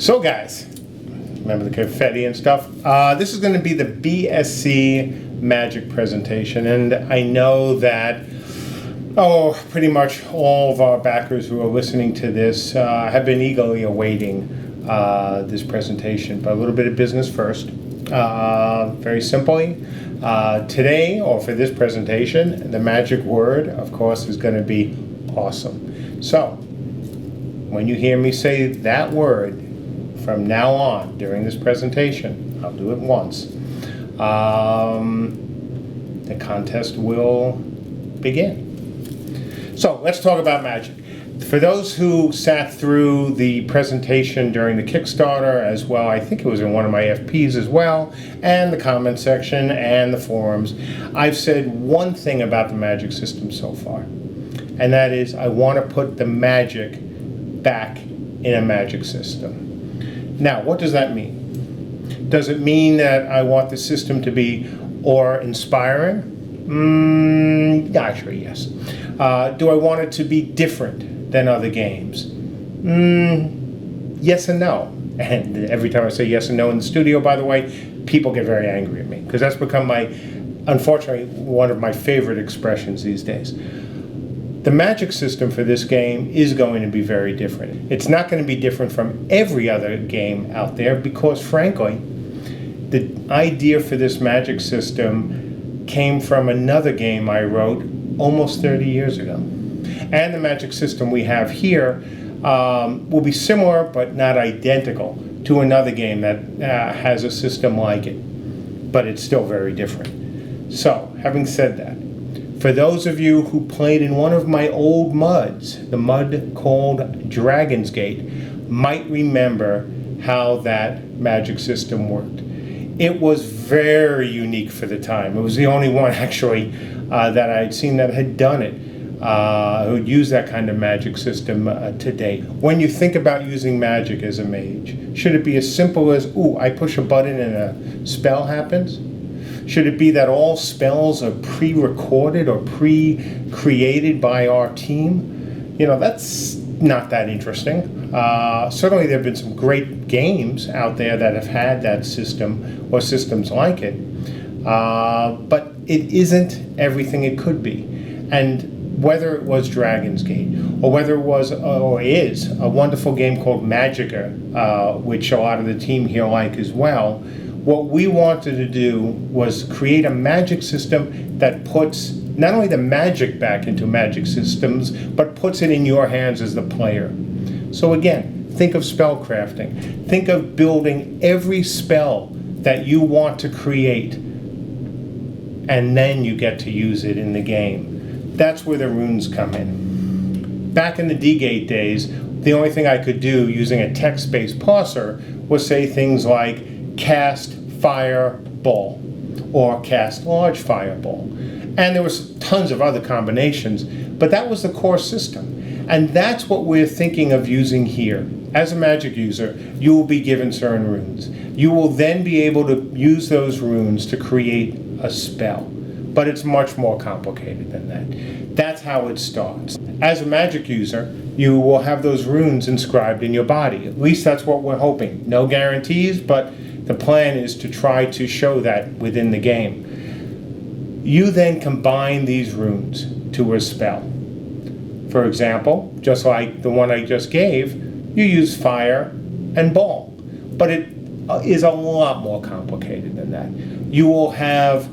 So guys, remember the confetti and stuff? This is going to be the BSC Magic presentation, and I know that pretty much all of our backers who are listening to this have been eagerly awaiting this presentation. But a little bit of business first. Very simply, today, or for this presentation, the magic word, of course, is going to be awesome. So, when you hear me say that word, from now on, during this presentation, I'll do it once, the contest will begin. So let's talk about magic. For those who sat through the presentation during the Kickstarter as well, I think it was in one of my FPs as well, and the comment section and the forums, I've said one thing about the magic system so far, and that is I want to put the magic back in a magic system. Now, what does that mean? Does it mean that I want the system to be awe-inspiring? Actually, yes. Do I want it to be different than other games? Yes and no. And every time I say yes and no in the studio, by the way, people get very angry at me, because that's become unfortunately, one of my favorite expressions these days. The magic system for this game is going to be very different. It's not going to be different from every other game out there because, frankly, the idea for this magic system came from another game I wrote almost 30 years ago. And the magic system we have here will be similar but not identical to another game that has a system like it. But it's still very different. So, having said that, for those of you who played in one of my old MUDs, the MUD called Dragon's Gate, might remember how that magic system worked. It was very unique for the time. It was the only one, actually, that I had seen that had done it, who had used that kind of magic system to date. When you think about using magic as a mage, should it be as simple as, I push a button and a spell happens? Should it be that all spells are pre-recorded or pre-created by our team? You know, that's not that interesting. Certainly there have been some great games out there that have had that system or systems like it. But it isn't everything it could be. And whether it was Dragon's Gate, or whether it was, or is, a wonderful game called Magica, which a lot of the team here like as well, what we wanted to do was create a magic system that puts not only the magic back into magic systems, but puts it in your hands as the player. So again, think of spellcrafting. Think of building every spell that you want to create, and then you get to use it in the game. That's where the runes come in. Back in the D-Gate days, the only thing I could do using a text-based parser was say things like cast fireball or cast large fireball. And there was tons of other combinations, but that was the core system. And that's what we're thinking of using here. As a magic user, you will be given certain runes. You will then be able to use those runes to create a spell. But it's much more complicated than that. That's how it starts. As a magic user, you will have those runes inscribed in your body. At least that's what we're hoping. No guarantees, but the plan is to try to show that within the game. You then combine these runes to a spell. For example, just like the one I just gave, you use fire and ball. But it is a lot more complicated than that. You will have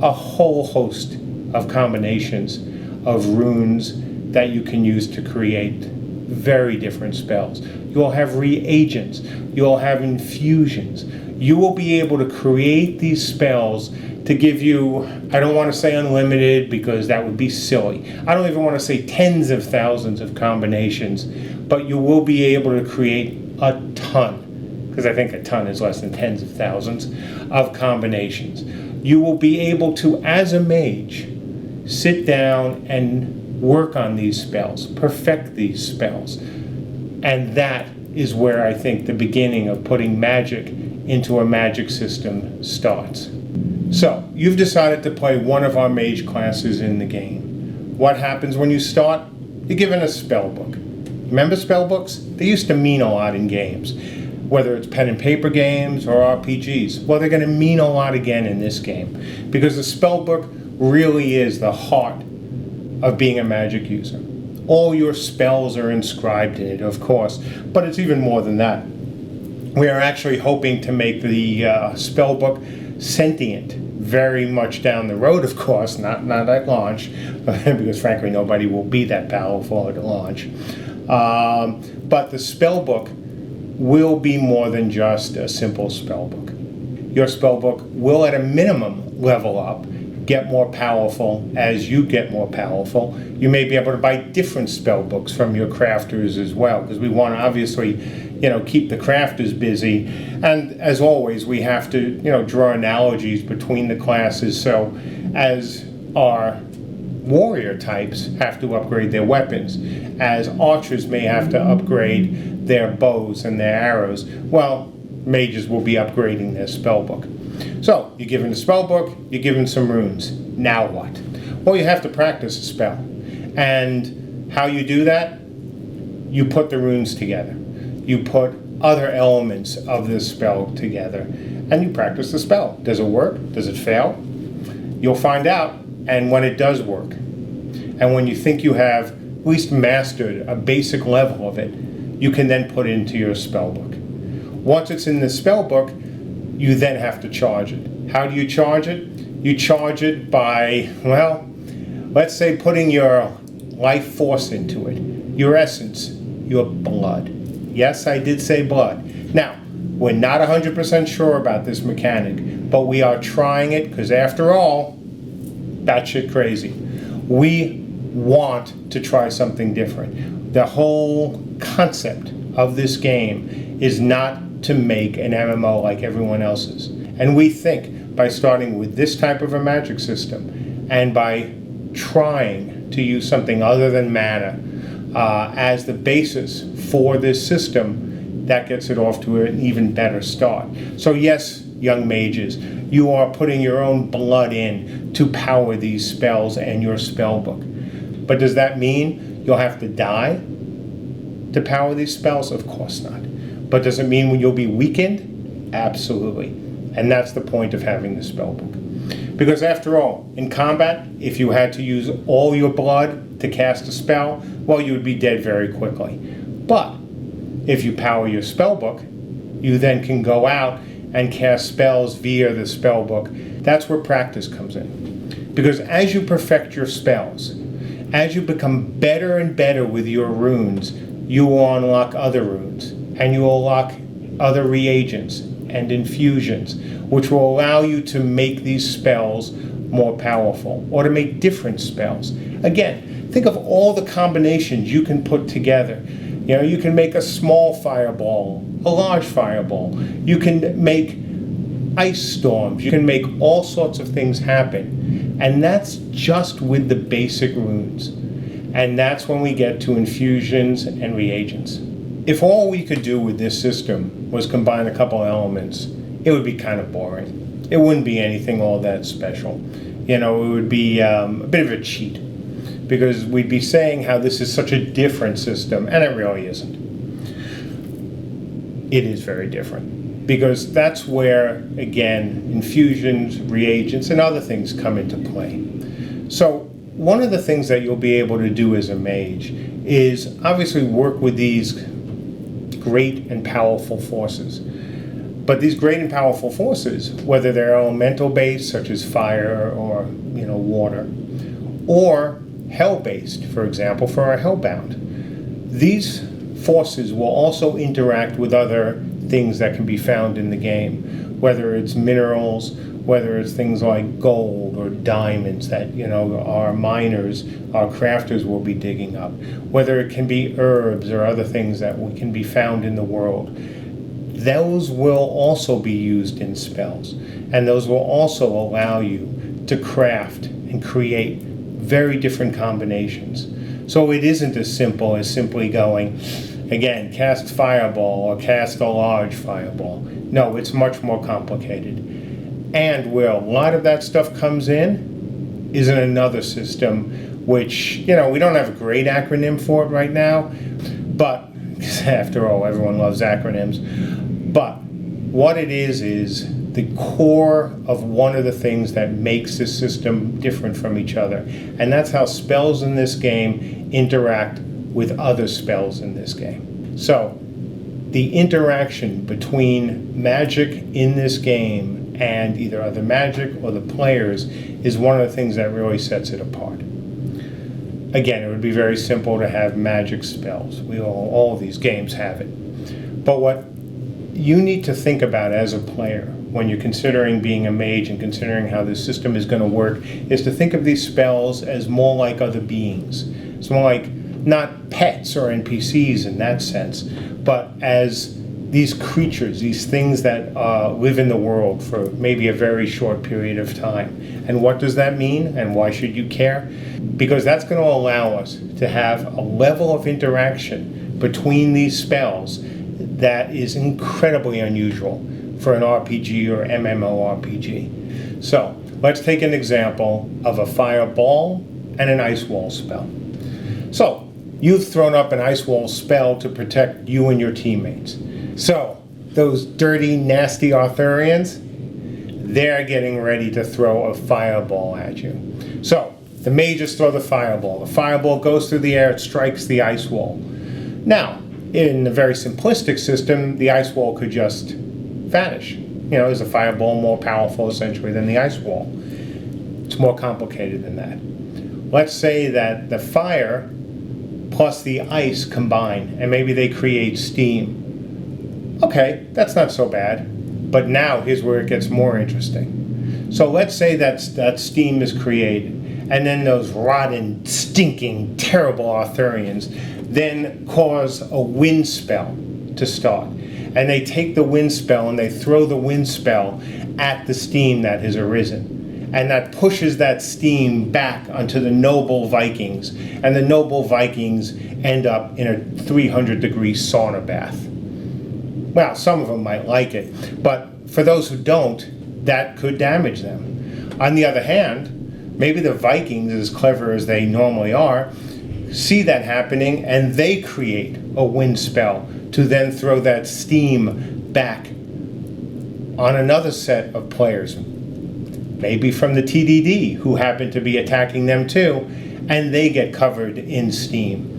a whole host of combinations of runes that you can use to create very different spells. You will have reagents. You will have infusions. You will be able to create these spells to give you, I don't want to say unlimited because that would be silly. I don't even want to say tens of thousands of combinations, but you will be able to create a ton, because I think a ton is less than tens of thousands of combinations. You will be able to, as a mage, sit down and work on these spells, perfect these spells. And that is where I think the beginning of putting magic into a magic system starts. So, you've decided to play one of our mage classes in the game. What happens when you start? You're given a spell book. Remember spell books? They used to mean a lot in games. whether it's pen and paper games or RPGs. Well, they're going to mean a lot again in this game, because the spellbook really is the heart of being a magic user. All your spells are inscribed in it, of course, but it's even more than that. We are actually hoping to make the spellbook sentient very much down the road, of course, not at launch, because frankly nobody will be that powerful at launch. But the spellbook will be more than just a simple spellbook. Your spellbook will at a minimum level up, get more powerful as you get more powerful. You may be able to buy different spellbooks from your crafters as well, because we want to obviously, keep the crafters busy. And as always, we have to, draw analogies between the classes. So as our warrior types have to upgrade their weapons, as archers may have to upgrade their bows and their arrows, well, mages will be upgrading their spellbook. So, you're given a spellbook, you're given some runes. Now what? Well, you have to practice a spell. And how you do that? You put the runes together. You put other elements of this spell together, and you practice the spell. Does it work? Does it fail? You'll find out, and when it does work, and when you think you have at least mastered a basic level of it, you can then put it into your spellbook. Once it's in the spellbook, you then have to charge it. How do you charge it? You charge it by, well, let's say putting your life force into it, your essence, your blood. Yes, I did say blood. Now, we're not 100% sure about this mechanic, but we are trying it because after all, batshit crazy. We want to try something different. The whole concept of this game is not to make an MMO like everyone else's. And we think by starting with this type of a magic system and by trying to use something other than mana as the basis for this system, that gets it off to an even better start. So yes, young mages, you are putting your own blood in to power these spells and your spellbook. But does that mean you'll have to die to power these spells? Of course not. But does it mean you'll be weakened? Absolutely. And that's the point of having the spellbook. Because after all, in combat, if you had to use all your blood to cast a spell, well, you would be dead very quickly. But if you power your spellbook, you then can go out and cast spells via the spellbook. That's where practice comes in. Because as you perfect your spells, as you become better and better with your runes, you will unlock other runes, and you will unlock other reagents and infusions, which will allow you to make these spells more powerful, or to make different spells. Again, think of all the combinations you can put together. You can make a small fireball, a large fireball. You can make ice storms. You can make all sorts of things happen. And that's just with the basic runes. And that's when we get to infusions and reagents. If all we could do with this system was combine a couple elements, it would be kind of boring. It wouldn't be anything all that special. It would be a bit of a cheat, because we'd be saying how this is such a different system, and it really isn't. It is very different, because that's where, again, infusions, reagents, and other things come into play. So one of the things that you'll be able to do as a mage is obviously work with these great and powerful forces. But these great and powerful forces, whether they're elemental based, such as fire or water, or hell based, for example, for our hellbound, these forces will also interact with other things that can be found in the game, whether it's minerals, whether it's things like gold or diamonds that our miners, our crafters will be digging up, whether it can be herbs or other things that can be found in the world. Those will also be used in spells, and those will also allow you to craft and create very different combinations. So it isn't as simple as simply going, again, cast fireball or cast a large fireball. No, it's much more complicated. And where a lot of that stuff comes in is in another system, which, we don't have a great acronym for it right now, but after all, everyone loves acronyms. But what it is the core of one of the things that makes this system different from each other. And that's how spells in this game interact with other spells in this game. So the interaction between magic in this game and either other magic or the players is one of the things that really sets it apart. Again, it would be very simple to have magic spells. All of these games have it. But what you need to think about as a player when you're considering being a mage and considering how this system is going to work is to think of these spells as more like other beings. It's more like not pets or NPCs in that sense, but as these creatures, these things that live in the world for maybe a very short period of time. And what does that mean, and why should you care? Because that's going to allow us to have a level of interaction between these spells that is incredibly unusual for an RPG or MMORPG. So let's take an example of a fireball and an ice wall spell. So you've thrown up an ice wall spell to protect you and your teammates. So those dirty, nasty Arthurians, they're getting ready to throw a fireball at you. So the mages throw the fireball. The fireball goes through the air, it strikes the ice wall. Now, in a very simplistic system, the ice wall could just vanish. Is a fireball more powerful essentially than the ice wall? It's more complicated than that. Let's say that the fire plus the ice combine, and maybe they create steam. Okay, that's not so bad. But now here's where it gets more interesting. So let's say that steam is created, and then those rotten, stinking, terrible Arthurians then cause a wind spell to start. And they take the wind spell and they throw the wind spell at the steam that has arisen. And that pushes that steam back onto the noble Vikings. And the noble Vikings end up in a 300-degree sauna bath. Well, some of them might like it, but for those who don't, that could damage them. On the other hand, maybe the Vikings, as clever as they normally are, see that happening and they create a wind spell to then throw that steam back on another set of players, maybe from the TDD, who happen to be attacking them too, and they get covered in steam.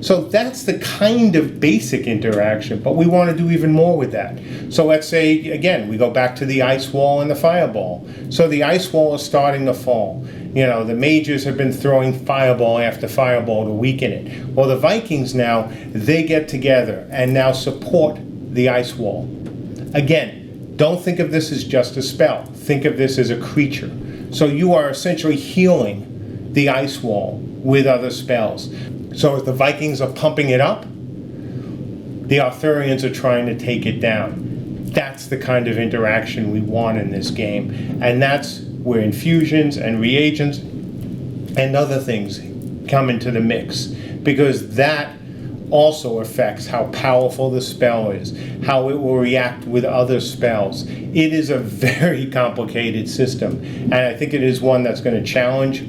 So that's the kind of basic interaction, but we want to do even more with that. So let's say, again, we go back to the ice wall and the fireball. So the ice wall is starting to fall. The mages have been throwing fireball after fireball to weaken it. Well, the Vikings now, they get together and now support the ice wall. Again, don't think of this as just a spell. Think of this as a creature. So you are essentially healing the ice wall with other spells. So if the Vikings are pumping it up, the Arthurians are trying to take it down. That's the kind of interaction we want in this game. And that's where infusions and reagents and other things come into the mix. Because that also affects how powerful the spell is, how it will react with other spells. It is a very complicated system. And I think it is one that's going to challenge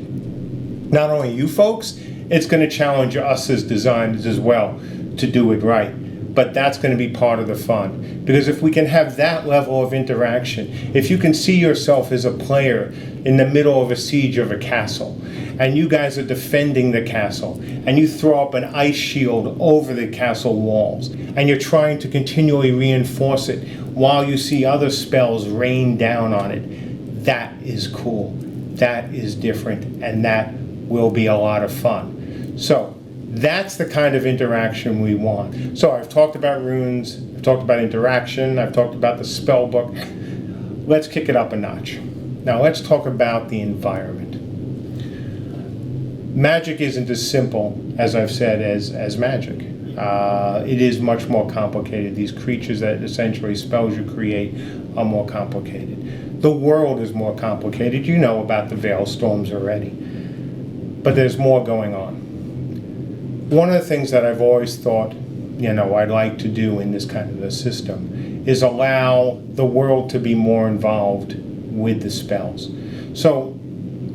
not only you folks, it's going to challenge us as designers as well to do it right. But that's going to be part of the fun. Because if we can have that level of interaction, if you can see yourself as a player in the middle of a siege of a castle, and you guys are defending the castle, and you throw up an ice shield over the castle walls, and you're trying to continually reinforce it while you see other spells rain down on it, that is cool. That is different, and that will be a lot of fun. So that's the kind of interaction we want. So I've talked about runes, I've talked about interaction, I've talked about the spell book. Let's kick it up a notch. Now let's talk about the environment. Magic isn't as simple, as I've said, as magic. It is much more complicated. These creatures that essentially spells you create are more complicated. The world is more complicated. You know about the veil storms already. But there's more going on. One of the things that I've always thought, I'd like to do in this kind of a system is allow the world to be more involved with the spells. So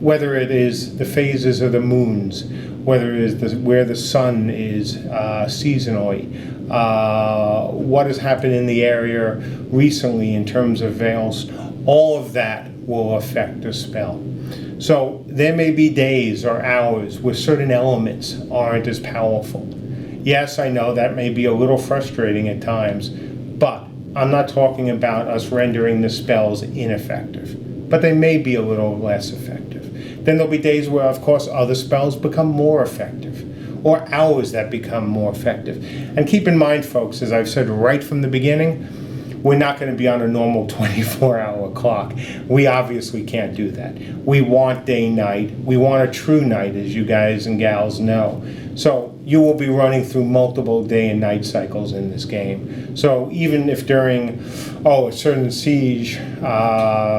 whether it is the phases of the moons, whether it is where the sun is seasonally, what has happened in the area recently in terms of veils, all of that will affect the spell. So there may be days or hours where certain elements aren't as powerful. Yes, I know that may be a little frustrating at times, but I'm not talking about us rendering the spells ineffective, but they may be a little less effective. Then there'll be days where, of course, other spells become more effective, or hours that become more effective. And keep in mind, folks, as I've said right from the beginning, we're not going to be on a normal 24-hour clock. We obviously can't do that. We want day-night. We want a true night, as you guys and gals know. So you will be running through multiple day and night cycles in this game. So even if during a certain siege,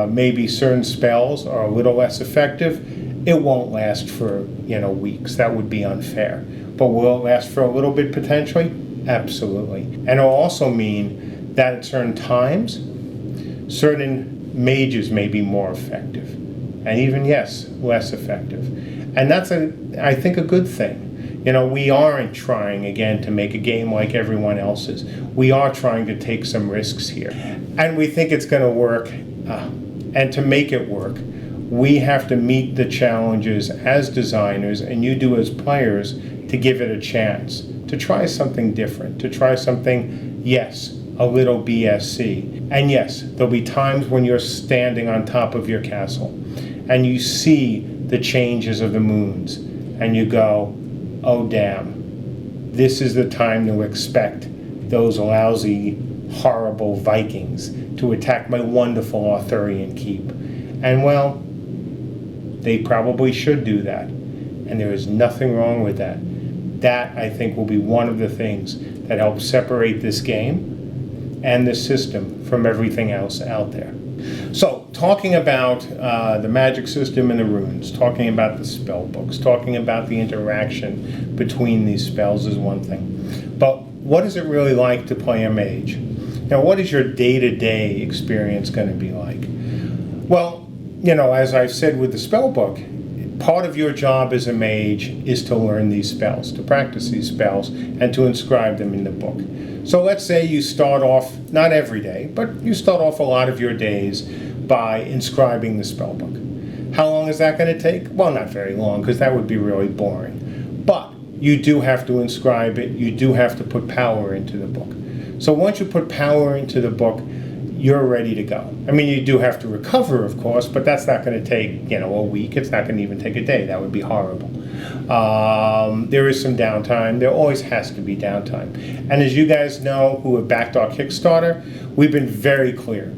maybe certain spells are a little less effective, it won't last for weeks. That would be unfair. But will it last for a little bit potentially? Absolutely. And it'll also mean that at certain times, certain mages may be more effective, and even, yes, less effective. And that's, I think, a good thing. We aren't trying, again, to make a game like everyone else's. We are trying to take some risks here. And we think it's going to work. And to make it work, we have to meet the challenges as designers, and you do as players, to give it a chance, to try something different, to try something, yes, a little BSC. And yes, there'll be times when you're standing on top of your castle and you see the changes of the moons and you go, oh damn, this is the time to expect those lousy, horrible Vikings to attack my wonderful Arthurian keep. And well, they probably should do that. And there is nothing wrong with that. That, I think, will be one of the things that helps separate this game and the system from everything else out there. So, talking about the magic system and the runes, talking about the spell books, talking about the interaction between these spells is one thing. But what is it really like to play a mage? Now, what is your day-to-day experience going to be like? Well, as I've said with the spell book, part of your job as a mage is to learn these spells, to practice these spells, and to inscribe them in the book. So let's say you start off, not every day, but you start off a lot of your days by inscribing the spell book. How long is that going to take? Well, not very long, because that would be really boring. But you do have to inscribe it. You do have to put power into the book. So once you put power into the book, you're ready to go. I mean, you do have to recover, of course, but that's not going to take, a week. It's not going to even take a day. That would be horrible. There is some downtime. There always has to be downtime. And as you guys know who have backed our Kickstarter, we've been very clear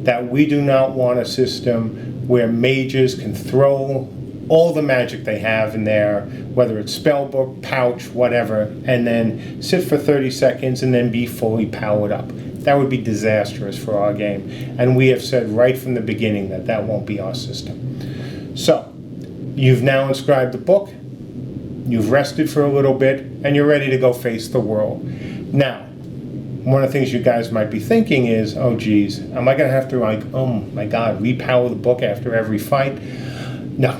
that we do not want a system where mages can throw all the magic they have in there, whether it's spellbook, pouch, whatever, and then sit for 30 seconds and then be fully powered up. That would be disastrous for our game. And we have said right from the beginning that that won't be our system. So, you've now inscribed the book, you've rested for a little bit, and you're ready to go face the world. Now, one of the things you guys might be thinking is, oh geez, am I going to have to repower the book after every fight? No.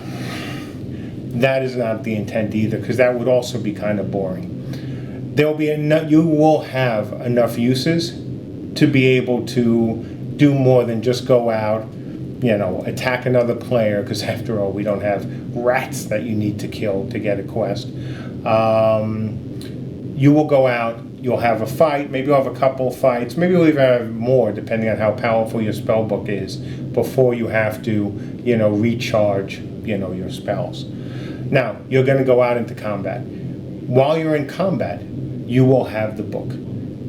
That is not the intent either, because that would also be kind of boring. There'll be you will have enough uses to be able to do more than just go out, attack another player, because after all, we don't have rats that you need to kill to get a quest. You will go out, you'll have a fight, maybe you'll have a couple of fights, maybe you'll even have more, depending on how powerful your spell book is, before you have to, recharge, your spells. Now, you're going to go out into combat. While you're in combat, you will have the book,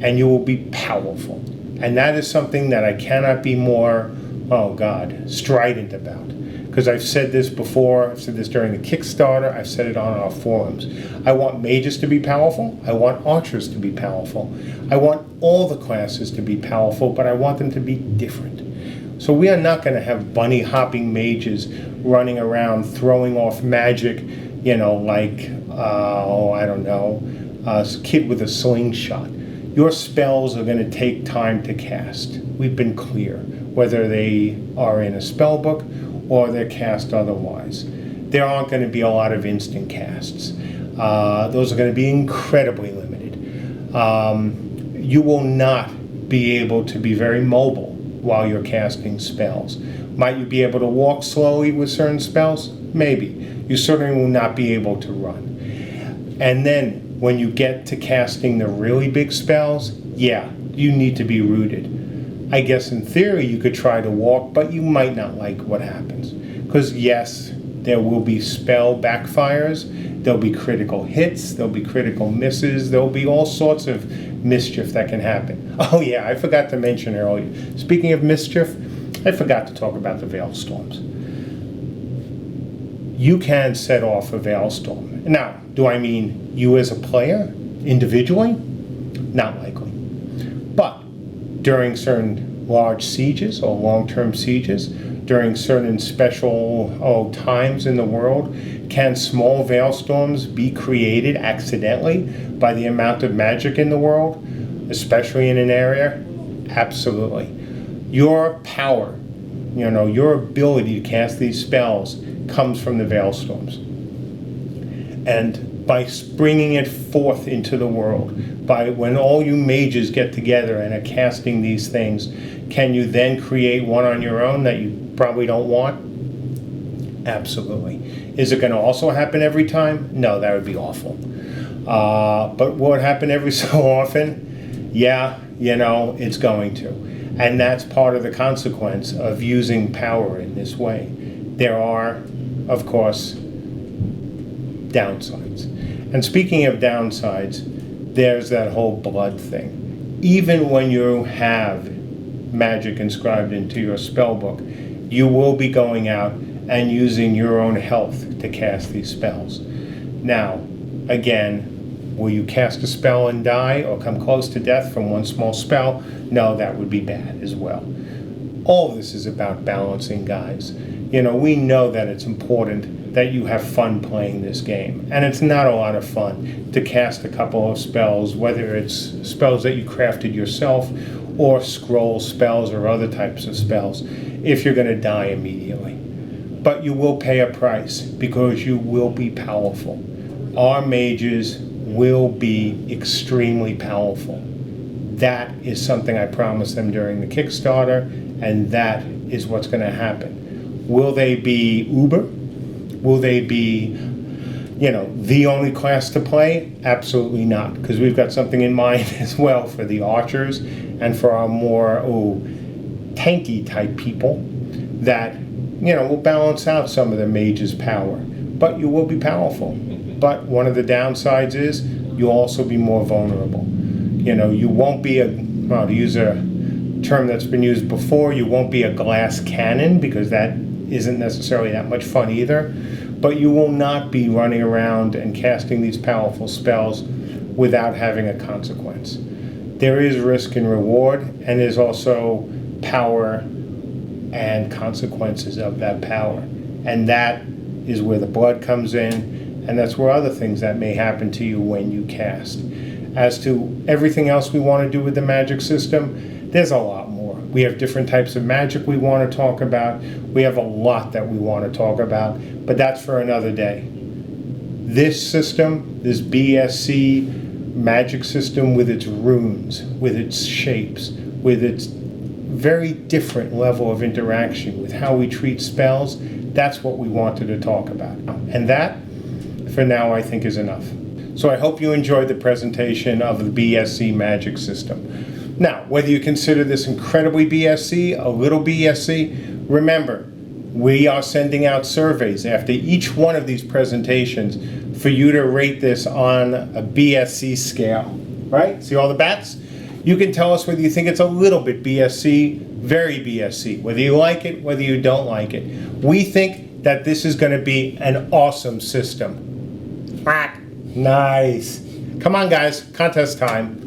and you will be powerful. And that is something that I cannot be more, strident about. Because I've said this before, I've said this during the Kickstarter, I've said it on our forums. I want mages to be powerful, I want archers to be powerful, I want all the classes to be powerful, but I want them to be different. So we are not going to have bunny hopping mages running around throwing off magic, a kid with a slingshot. Your spells are going to take time to cast. We've been clear, whether they are in a spell book or they're cast otherwise. there aren't going to be a lot of instant casts. Those are going to be incredibly limited. You will not be able to be very mobile while you're casting spells. Might you be able to walk slowly with certain spells? Maybe. You certainly will not be able to run. And then when you get to casting the really big spells, yeah, you need to be rooted. I guess in theory you could try to walk, but you might not like what happens. Because yes, there will be spell backfires, there'll be critical hits, there'll be critical misses, there'll be all sorts of mischief that can happen. Oh yeah, I forgot to mention earlier. Speaking of mischief, I forgot to talk about the Veil Storms. You can set off a Veil Storm. Now, do I mean you as a player, individually? Not likely. But during certain large sieges or long-term sieges, during certain special times in the world, can small Veil Storms be created accidentally by the amount of magic in the world, especially in an area? Absolutely. Your power, your ability to cast these spells comes from the Veil Storms. And by bringing it forth into the world, by when all you mages get together and are casting these things, can you then create one on your own that you probably don't want? Absolutely. Is it going to also happen every time? No, that would be awful. But will it happen every so often? Yeah, it's going to. And that's part of the consequence of using power in this way. There are, of course, downsides. And speaking of downsides, there's that whole blood thing. Even when you have magic inscribed into your spellbook, you will be going out and using your own health to cast these spells. Now, again, will you cast a spell and die or come close to death from one small spell? No, that would be bad as well. All of this is about balancing, guys. We know that it's important that you have fun playing this game. And it's not a lot of fun to cast a couple of spells, whether it's spells that you crafted yourself or scroll spells or other types of spells, if you're going to die immediately. But you will pay a price because you will be powerful. Our mages will be extremely powerful. That is something I promised them during the Kickstarter, and that is what's going to happen. Will they be uber? Will they be, the only class to play? Absolutely not, because we've got something in mind as well for the archers and for our more tanky type people that, will balance out some of the mage's power. But you will be powerful. But one of the downsides is you'll also be more vulnerable. You won't be to use a term that's been used before, you won't be a glass cannon, because that isn't necessarily that much fun either. But you will not be running around and casting these powerful spells without having a consequence. There is risk and reward, and there's also power and consequences of that power. And that is where the blood comes in, and that's where other things that may happen to you when you cast. As to everything else we want to do with the magic system, there's a lot more. We have different types of magic we want to talk about. We have a lot that we want to talk about, but that's for another day. This system, this BSC magic system with its runes, with its shapes, with its very different level of interaction with how we treat spells, that's what we wanted to talk about. And that, for now, I think is enough. So I hope you enjoyed the presentation of the BSC magic system. Now, whether you consider this incredibly BSC, a little BSC, remember, we are sending out surveys after each one of these presentations for you to rate this on a BSC scale, right? See all the bats? You can tell us whether you think it's a little bit BSC, very BSC, whether you like it, whether you don't like it. We think that this is going to be an awesome system. Ah, nice. Come on, guys, contest time.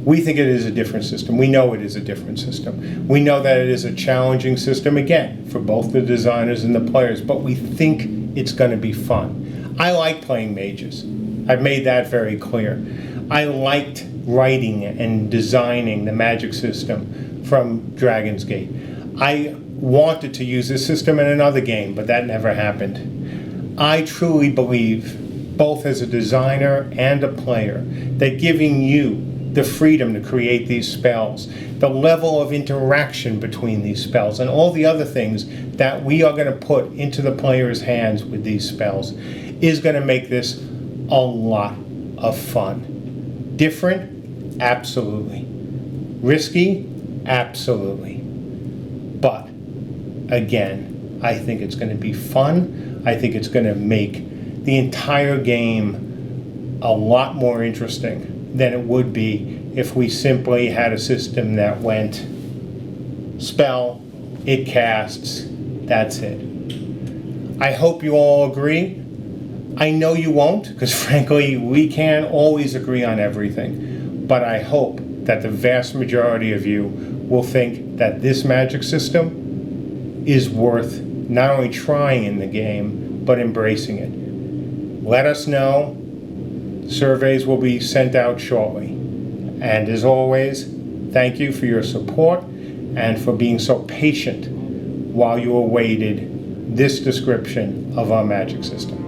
We think it is a different system. We know it is a different system. We know that it is a challenging system, again, for both the designers and the players, but we think it's going to be fun. I like playing mages. I've made that very clear. I liked writing and designing the magic system from Dragon's Gate. I wanted to use this system in another game, but that never happened. I truly believe, both as a designer and a player, that giving you the freedom to create these spells, the level of interaction between these spells, and all the other things that we are going to put into the player's hands with these spells is going to make this a lot of fun. Different? Absolutely. Risky? Absolutely. But, again, I think it's going to be fun. I think it's going to make the entire game a lot more interesting than it would be if we simply had a system that went spell, it casts, that's it. I hope you all agree. I know you won't, because frankly, we can't always agree on everything. But I hope that the vast majority of you will think that this magic system is worth not only trying in the game, but embracing it. Let us know. Surveys will be sent out shortly. And as always, thank you for your support and for being so patient while you awaited this description of our magic system.